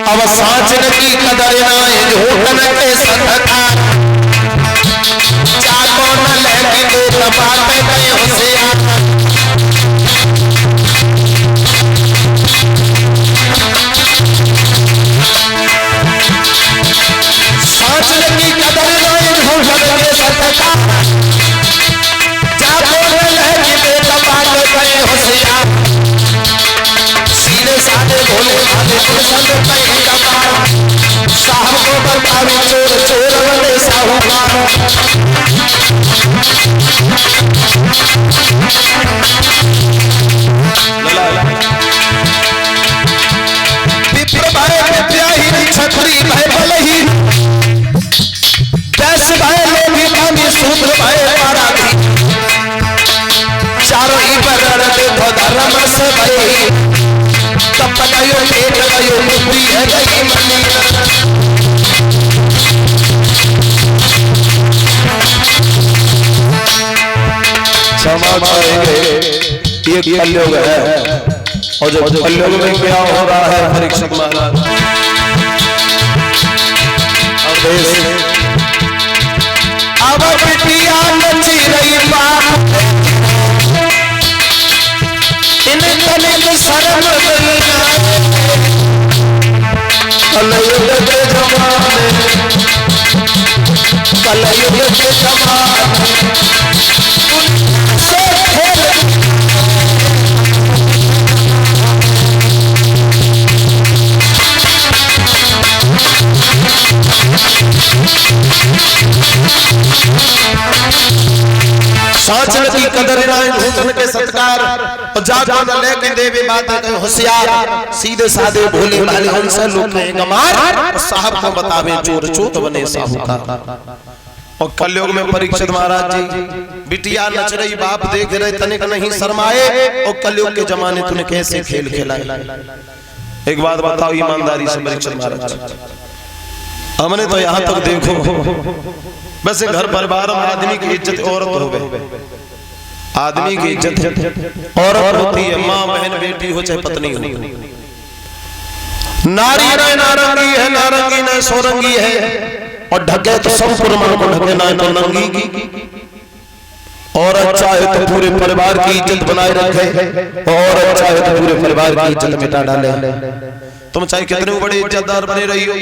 अब साँचन की कदर नाए झूठन के सतकार चाको न लेगी दे बात गए होशियार साँचन की कदर नाए झूठन के सतकार चाको न लेगी दे बात गए होशियार सीधे साधे भोले भाले संग कहीं कपार साहब को बतावे चोर चोर बने साहूकार विप्र भय विद्याहीन क्षत्रिय भय बलहीन वैश्य भय लोभी कामी शूद्र भय पराधीन चारों ही पर देखो धर्म से भय तब गयो पेट गयो मुक्ति है गई मनी समाज आएंगे ये कलयुग है और जो कलयुग में क्या हो रहा है परीक्षक महाराज अब बिटिया नची रही बाप इन तनिक शर्म कलयुग के जमाने कलयुग के जमाने साँचन की कदर नाए झूठन के सत्कार और जाको न लेके देवे बात गए होशियार सीधे साधे भोले भाले उनसे लोग कहेंगे मार और साहब को बतावे चोर चोट बने साहूकार और कलयुग में परीक्षित महाराज जी बिटिया नच रही बाप देख रहे तनिक नहीं शर्माए और कलयुग के जमाने तूने कैसे खेल खेला एक बात बताओ ईमानदारी से परीक्षित महाराज हमने तो यहाँ तक देखो वैसे घर परिवार में आदमी की इज्जत औरत हो गई आदमी की इज्जत औरत होती है माँ बहन बेटी हो चाहे पत्नी हो नारी न नारंगी है नारंगी न सोरंगी है और ढके तो सब पुरमान को ढके ना तो नंगी की और अच्छा है तो पूरे परिवार की इज्जत बनाए रखे और अच्छा है तो पूरे परिवार की इज्जत मिटा डाले तुम चाहे कितने बड़े इज्जतदार बने रही हो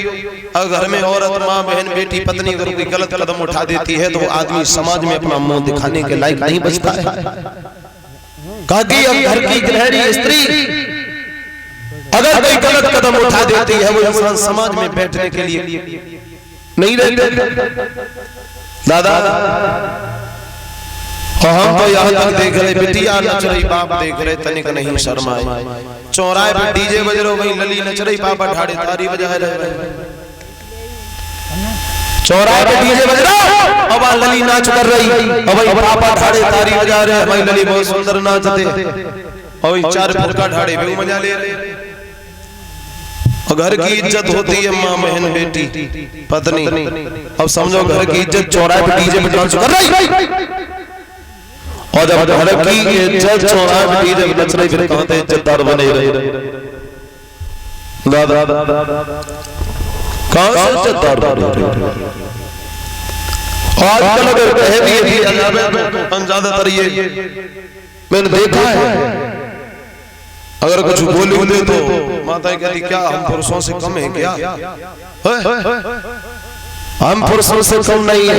अगर घर में औरत माँ बहन बेटी पत्नी अगर कोई गलत कदम उठा देती है तो आदमी समाज में अपना मुंह दिखाने के लायक नहीं बचता है कहा कि अब घर की गृहिणी स्त्री अगर कोई गलत कदम उठा देती है वो इंसान समाज में बैठने के लिए नहीं रहते दादा और हम तो यहाँ तक देख रहे बिटिया नच रही बाप देख रहे तनिक नहीं शर्माए चौराहे पे डीजे बज रहे वही लली नच रही पापा ढाड़े तारी बजा रहे चौराहे पे डीजे बज रहा अब लली नाच कर रही और भाई पापा ढाड़े तारी बजा रहे भाई लली बहुत सुंदर नाचते और चार फुलका ढाड़े पे मजा ले रहे और घर की इज्जत होती है माँ बहन बेटी पत्नी अब समझो घर की इज्जत चौराहे पे डीजे पे डांस कर रही और जब घर की इज्जत चौराहे पे डीजे पे नच रही फिर कहां से इज्जतदार बने रहे दादा कहां से इज्जतदार बने रहे आजकल अगर कहे भी ज्यादातर ये मैंने देखा है अगर कुछ बोले तो माता कहती क्या हम पुरुषों से कम है क्या हम पुरुषों से कम नहीं है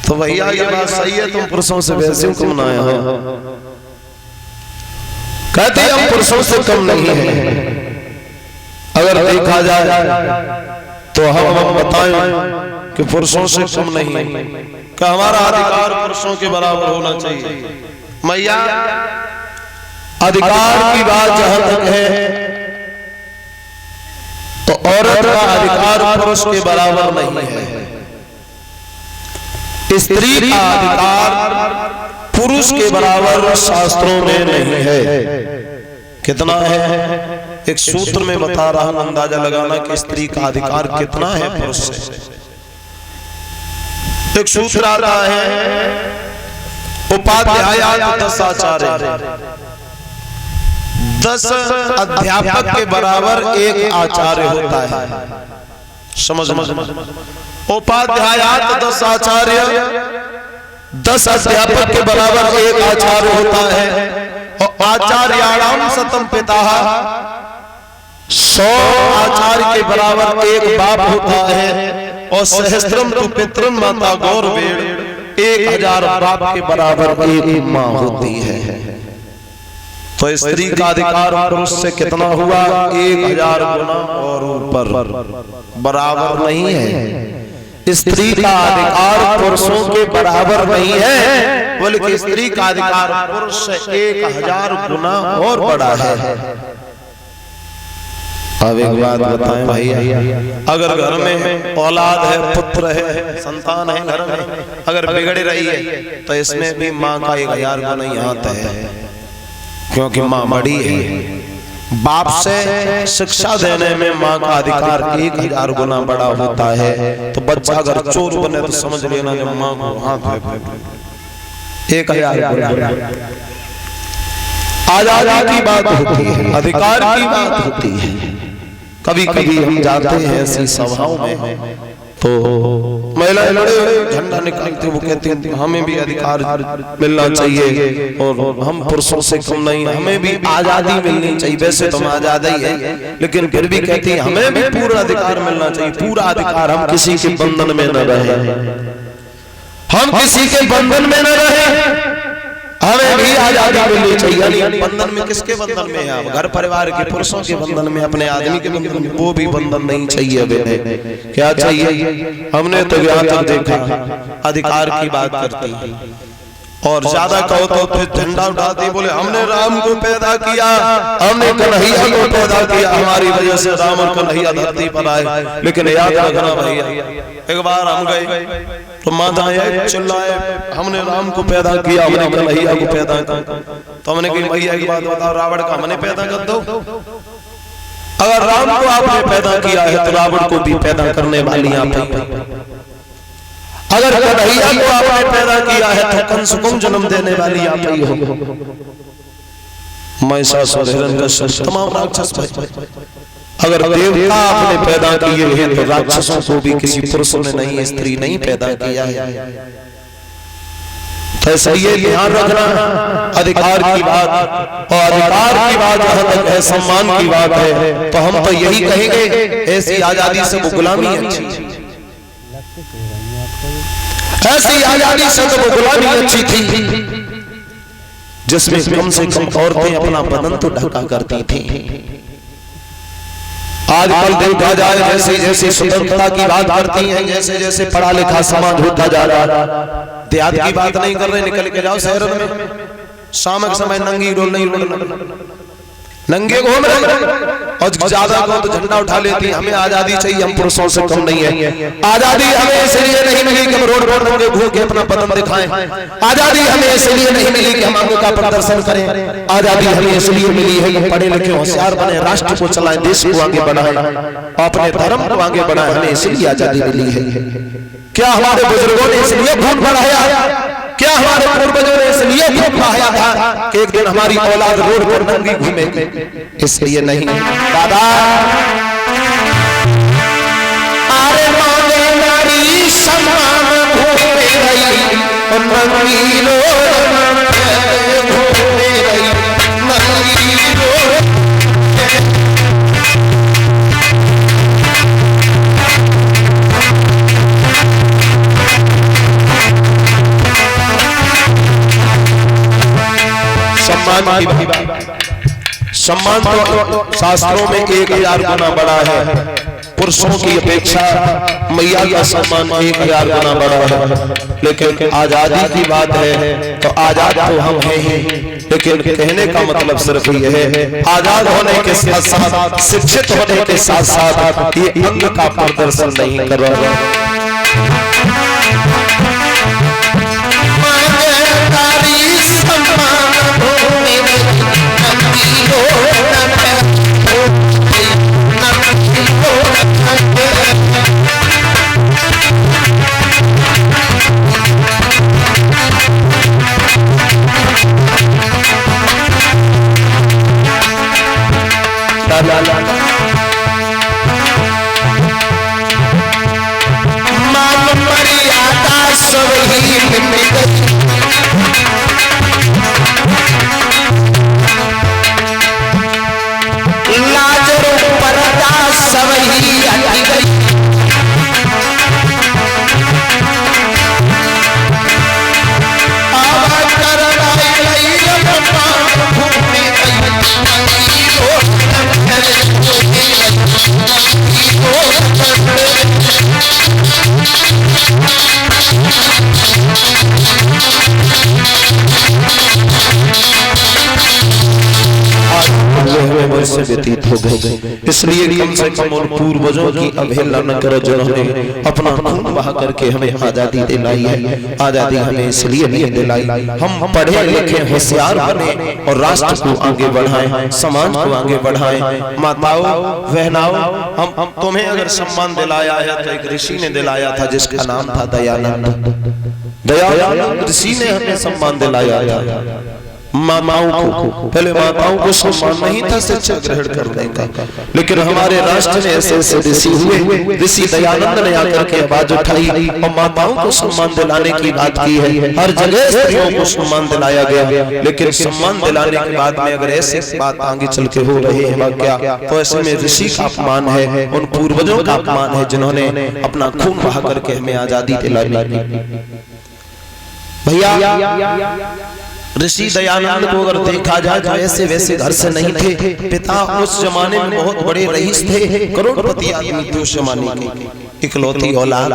तो भैया ये बात सही है तुम पुरुषों से वैसे कम ना है कहते हम पुरुषों से कम नहीं है अगर देखा जाए तो हम बताएं कि पुरुषों से कम नहीं है कि हमारा अधिकार पुरुषों के बराबर होना चाहिए मैया अधिकार की बात जहां तक है तो औरत का अधिकार पुरुष के बराबर नहीं है स्त्री का अधिकार पुरुष के बराबर शास्त्रों में नहीं है कितना है एक सूत्र में बता रहा हूं अंदाजा लगाना कि स्त्री का अधिकार कितना है पुरुष से एक सूत्र आता है उपाध्याय दशाचार्य 10 अध्यापक के बराबर एक आचार्य होता है। समझ उपाध्यायात 10 आचार्य, 10 अध्यापक के बराबर एक आचार्य होता है। और आचार्याणाम शतम पिता, 100 आचार्य के बराबर एक बाप होता है। और सहस्त्रम तो पितरन माता गौरवेण, 1000 बाप के बराबर एक माँ होती है। तो स्त्री का अधिकार पुरुष से कितना हुआ? 1000 गुना और ऊपर, बराबर नहीं है। स्त्री का अधिकार पुरुषों के बराबर नहीं है, बल्कि स्त्री का अधिकार पुरुष से 1000 गुना और बड़ा है। अब एक बात बताएं भैया, अगर घर में औलाद है, पुत्र है, संतान है घर में, अगर बिगड़ रही है तो इसमें भी माँ का 1000 गुना ही आता है, क्योंकि माँ बड़ी है। बाप से शिक्षा देने में माँ का अधिकार 1000 गुना बड़ा होता है। तो बच्चा अगर चोर बने तो समझ लेना जब माँ को हाथ 1000 गुना। आजादी की बात होती है, अधिकार की बात होती है। कभी कभी हम जाते हैं ऐसी सभाओं में, तो महिलाएं लड़े झंडा निकालते, वो कहती हैं हमें भी अधिकार मिलना चाहिए और हम पुरुषों से कम नहीं, हमें भी आजादी मिलनी चाहिए। वैसे तो हम आजाद ही है, लेकिन फिर भी कहती है हमें भी पूरा अधिकार मिलना चाहिए, पूरा अधिकार। हम किसी के बंधन में न रहे, हम किसी के बंधन में न रहे, हमें भी आजादी मिलनी चाहिए। बंधन में किसके बंधन में है आप? घर परिवार के पुरुषों के बंधन में, अपने आदमी के बंधन में, वो भी बंधन नहीं चाहिए। हमें क्या चाहिए? हमने तो यहाँ तक देखा अधिकार की बात करती है, और ज्यादा कहो तो फिर झंडा उठाते, बोले हमने राम को पैदा किया, हमने कन्हैया को पैदा किया, हमारी वजह से राम और कन्हैया धरती पर आए। लेकिन याद रखना भैया, एक बार हम गए तो माता चिल्लाए हमने राम को पैदा किया, हमने कन्हैया को पैदा किया। तो हमने कही भैया की बात बताओ, रावण का हमने पैदा कर दो। अगर राम को आपने पैदा किया है तो रावण को भी पैदा करने वाली आप हैं। अगर कन्हैया को आपने पैदा किया है तो कंस को जन्म देने वाली आप ही हो। महिषासुर हिरण्यकश्यप तमाम राक्षस भाई, अगर देवता आपने पैदा किए हैं तो राक्षसों को भी किसी पुरुष ने नहीं, स्त्री नहीं पैदा किया है। तो इसलिए ध्यान रखना, अधिकार की बात, और अधिकार की बात जहां तक है, सम्मान की बात है, तो हम तो यही कहेंगे ऐसी आजादी से वो गुलामी अच्छी, ऐसी आजादी से तो वो गुलामी अच्छी थी जिसमें कम से कम औरतें अपना बदन तो ढका करती थी। आजकल देखा जाए जैसे जैसे स्वतंत्रता की बात करती हैं, जैसे जैसे पढ़ा लिखा समाज होता जा रहा, देहात की बात नहीं कर रहे, निकल के जाओ शहर में, शाम के समय नंगी रोल नहीं रोल, नंगे घूम रहे, और ज्यादा को तो झंडा उठा लेती। हमें आजादी चाहिए, हम पुरुषों से कम नहीं है। आजादी हमें इसलिए नहीं मिली कि हम रोड पर नंगे घूम के अपना बदन दिखाएं, आजादी हमें इसलिए नहीं मिली कि हम आंखों का प्रदर्शन करें, आजादी हमें इसलिए मिली है कि पढ़े लिखे होशियार बने, राष्ट्र को चलाएं, देश को आगे बढ़ाएं, अपने धर्म को आगे बढ़ाएं, हमें इसलिए आजादी मिली है। क्या हमारे बुजुर्गों ने इसलिए खून बहाया? क्या हमारे पूर्वजों ने इसलिए खून बहाया था कि एक दिन हमारी औलाद रोड पर नंगी घूमे? इसलिए नहीं दादा। अरे मांगे नारी सम्मान घूमे रही, नंगी रोड घूमे रही, नंगी रोड। सम्मान तो शास्त्रों में 1000 गुना बड़ा है, पुरुषों की अपेक्षा मैया का सम्मान 1000 गुना बड़ा है। लेकिन आजादी की बात है तो आजाद तो हम हैं ही, लेकिन कहने का मतलब सिर्फ ये है आजाद होने के साथ साथ, शिक्षित होने के साथ साथ ये अंग का प्रदर्शन नहीं कर रहा। डाला। मान मर्यादा सब ही मिट गई, लाज पर्दा सब ही हट गई। से व्यतीत हो गए, इसलिए कम से कम उन पूर्वजों की अवहेलना न करो जिन्होंने अपना खून बहा करके हमें आजादी दिलाई है। आजादी हमें इसलिए नहीं दिलाई, हम पढ़े लिखे होशियार बने और राष्ट्र को आगे बढ़ाएं, समाज को आगे बढ़ाएं। माताओं बहनाओं, हम तुम्हें अगर सम्मान दिलाया है तो एक ऋषि ने दिलाया था जिसका नाम था दयानंद। दयानंद ऋषि ने हमें सम्मान दिलाया था। माताओं को, पहले माताओं को सम्मान नहीं था शिक्षा ग्रहण करने का, लेकिन हमारे राष्ट्र में ऐसे ऐसे ऋषि हुए, ऋषि दयानंद ने आकर के आवाज उठाई और माताओं को सम्मान दिलाने की बात की है। हर जगह स्त्रियों को सम्मान दिलाया गया, लेकिन सम्मान दिलाने के बाद में अगर ऐसी बात आगे चल के हो रही है क्या, तो ऐसे में ऋषि का अपमान है, उन पूर्वजों का अपमान है जिन्होंने अपना खून बहा करके हमें आजादी दिलाई। भैया ऋषि दयानंद को अगर देखा जाए तो ऐसे वैसे घर से नहीं थे। पिता उस जमाने में बहुत बड़े रईस थे, करोड़पति आदमी थे उस जमाने के, इकलौती औलाद।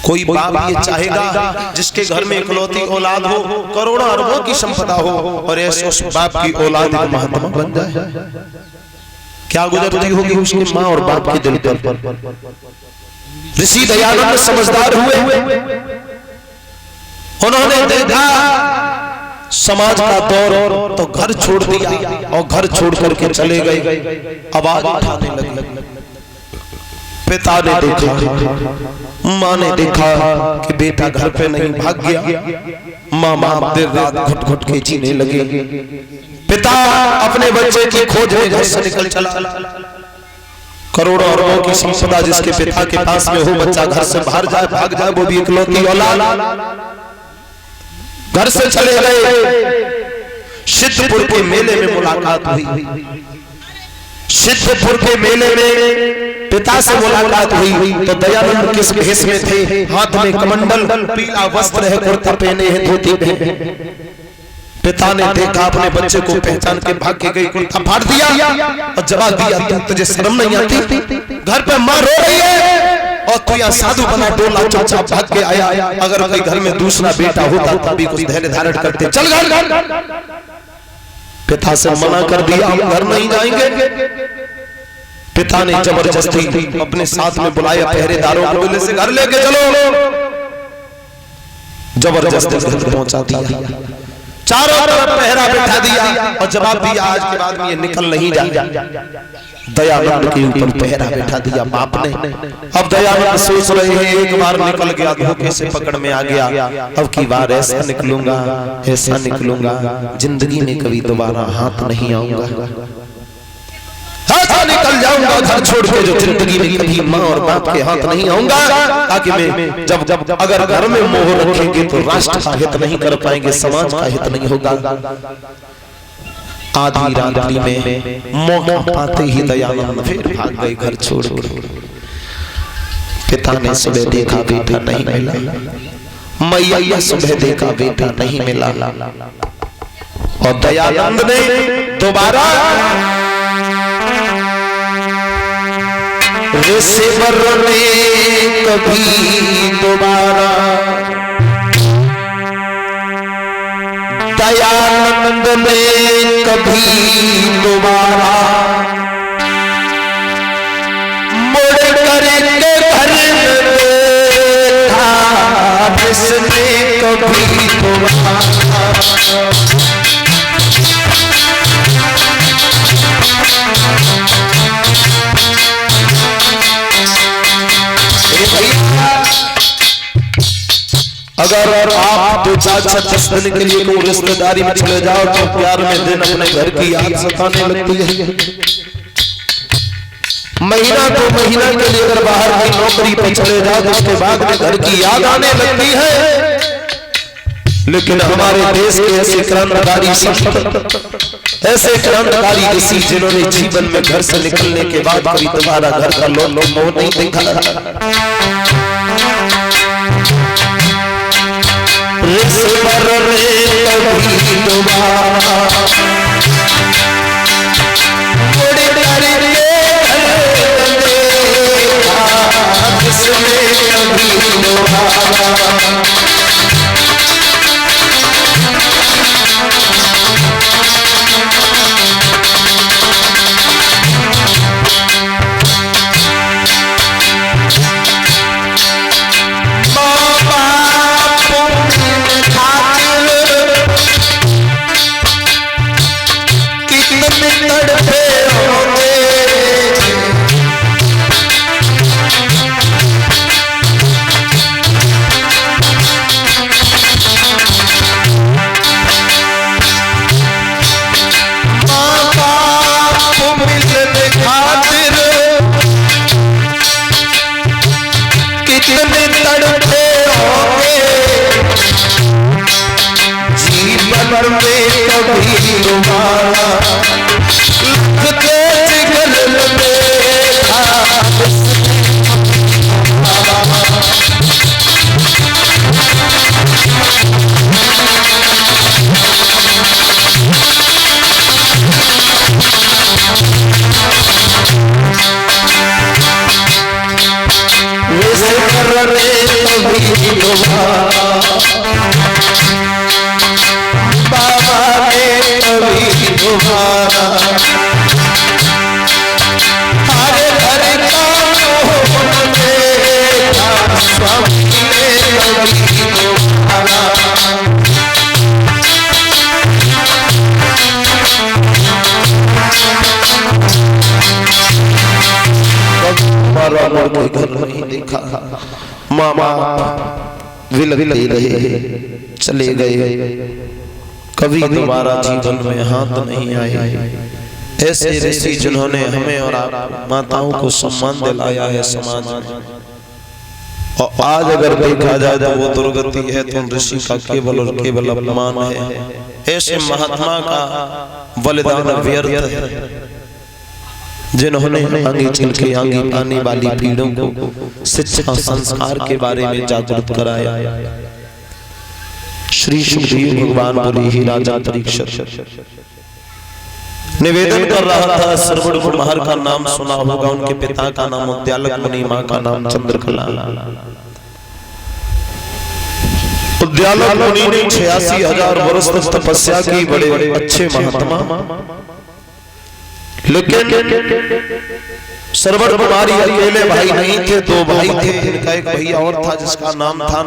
कोई बाप ये चाहेगा जिसके घर में इकलौती औलाद हो, करोड़ों अरबों की संपदा हो, और ऐसे उस बाप की औलाद एक महात्मा बन जाए? क्या गुजरती होगी उसकी माँ और बाप के दिल पर। ऋषि दयानंद समझदार हुए, उन्होंने देखा समाज का दौर तो घर छोड़ दिया और घर छोड़ करके चले गए, आवाज उठाने लगे। पिता ने देखा, माँ ने देखा कि बेटा घर पे नहीं, भाग गया। माँ देर रात घुट घुट के जीने लगे। पिता अपने बच्चे की खोज में घर से निकल चला। करोड़ों अरबों की संपदा जिसके पिता के पास में हो, बच्चा घर से बाहर जाए, भाग जाए, वो भी इकलौती औलाद। घर से चले गए। सिद्धपुर के मेले में मुलाकात हुई। सिद्धपुर के मेले में पिता से मुलाकात हुई तो दयानंद किस भेष में थे? हाथ में कमंडल, पीला वस्त्र है, कुर्ता पहने हैं, धोती पहने। पिता ने देखा, अपने बच्चे को पहचान के भाग के गई, कुर्ता फाड़ दिया और जवाब दिया, तुझे शर्म नहीं आती? घर पे माँ रो रही है और तू यहाँ साधु बना डोला चुपचाप भाग के आया। अगर कोई घर में दूसरा बेटा होता तभी कुछ धैर्य धारण करते, चल घर। पिता से मना कर दिया, हम घर नहीं जाएंगे। पिता ने जबरदस्ती अपने साथ में बुलाया पहरेदारों को, बोले से घर लेके चलो। जबरदस्ती घर पहुंचा दिया, चारों तरफ पहरा बैठा दिया और जवाब दिया, आज के बाद में ये निकल नहीं जाएगा। दयानंद के ऊपर पहरा बैठा दिया बाप ने। अब दयानंद सोच रहे हैं, एक बार निकल गया, धोखे से पकड़ में आ गया, अब की बार ऐसा निकलूंगा, ऐसा निकलूंगा, जिंदगी में कभी दोबारा हाथ नहीं आऊंगा, ऐसा निकल जाऊंगा घर छोड़ के जो जिंदगी में कभी माँ और बाप के हाथ नहीं आऊंगा, ताकि मैं जब अगर घर में मोह रखेंगे तो राष्ट्र का हित नहीं कर पाएंगे, समाज का हित नहीं होगा। आधी रात्रि में मौका पाते ही दयानंद फिर भाग गए घर छोड़ के। पिता ने सुबह देखा बेटा नहीं मिला, मैया सुबह देखा बेटा नहीं मिला, और दयानंद ने दोबारा रिसीवर ने कभी दोबारा दयानंद ने कभी दोबारा मुड़ करके घर में देखा, जिसने कभी दोबारा अगर आप 2-4-10 दिन के लिए कोई रिश्तेदारी में चले जाओ तो 11वें दिन अपने घर की याद सताने लगती है। महीना 2 महीना के लिए अगर बाहर की नौकरी पे चले जाओ तो उसके बाद में घर की याद आने लगती है। लेकिन हमारे देश के ऐसे क्रांतिकारी संत, ऐसे क्रांतिकारी ऋषि जिन्होंने जीवन में घर से निकलने के बाद कभी तुम्हारा घर का लोग मोह नहीं देखा। मामा विलविल रहे, चले गए, कभी दोबारा जीवन में हाथ नहीं आए। ऐसे ऋषि जिन्होंने हमें और आप माताओं को सम्मान दिलाया है समाज में, और आज अगर देखा जाए तो वो दुर्गति है तो ऋषि का केवल और केवल अपमान है। ऐसे महात्मा का बलिदान व्यर्थ है जिन्होंने आगे चल के आगे आने वाली पीढ़ियों को शिक्षा संस्कार के बारे में जागरूक कराया। श्री सुखदेव भगवान बोले, ही राजा परीक्षित निवेदन कर रहा था। श्रवण कुमार का नाम सुना होगा, उनके पिता का नाम उद्यालक मुनि, मां का नाम चंद्रकला। उद्यालक मुनि ने 86,000 वर्ष तक तपस्या की, बड़े बड़े अच्छे महात्मा। लेकिन श्रवण कुमारी अकेले भाई नहीं थे, 2 भाई थे। इनका एक भैया और था जिसका नाम था